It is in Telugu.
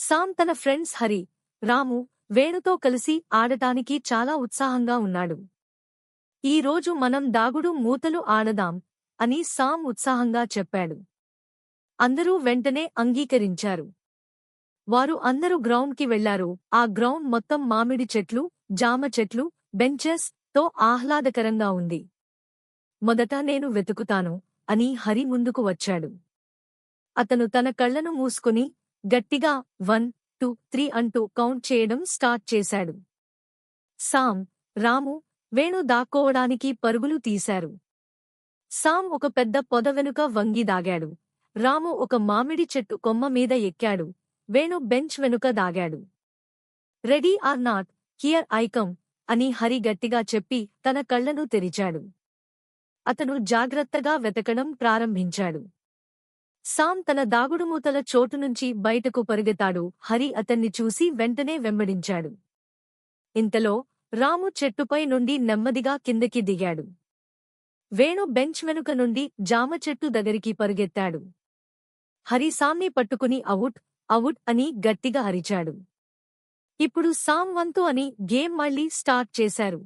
సామ్ తన ఫ్రెండ్స్ హరి, రాము, వేణుతో కలిసి ఆడటానికి చాలా ఉత్సాహంగా ఉన్నాడు. ఈ రోజు మనం దాగుడు మూతలు ఆడదాం అని సామ్ ఉత్సాహంగా చెప్పాడు. అందరూ వెంటనే అంగీకరించారు. వారు అందరూ గ్రౌండ్కి వెళ్లారు. ఆ గ్రౌండ్ మొత్తం మామిడి చెట్లు, జామ చెట్లు, బెంచెస్ తో ఆహ్లాదకరంగా ఉంది. మొదట నేను వెతుకుతాను అని హరి ముందుకు వచ్చాడు. అతను తన కళ్లను మూసుకుని గట్టిగా 1, 2, 3 అంటూ కౌంట్ చేయడం స్టార్ట్ చేశాడు. సామ్, రాము, వేణు దాక్కోవడానికి పరుగులు తీశారు. సామ్ ఒక పెద్ద పొద వెనుక వంగి దాగాడు. రాము ఒక మామిడి చెట్టు కొమ్మ మీద ఎక్కాడు. వేణు బెంచ్ వెనుక దాగాడు. Ready or not, here I come అని హరి గట్టిగా చెప్పి తన కళ్లను తెరిచాడు. అతను జాగ్రత్తగా వెతకడం ప్రారంభించాడు. సామ్ తన దాగుడుమూతల చోటునుంచి బయటకు పరుగెత్తాడు. హరి అతన్ని చూసి వెంటనే వెంబడించాడు. ఇంతలో రాము చెట్టుపై నుండి నెమ్మదిగా కిందకి దిగాడు. వేణు బెంచ్ వెనుక నుండి జామ చెట్టు దగ్గరికి పరుగెత్తాడు. హరి సామ్ని పట్టుకుని అవుట్, అవుట్ అని గట్టిగా అరిచాడు. ఇప్పుడు సామ్ వంతు అని గేమ్ మళ్లీ స్టార్ట్ చేశారు.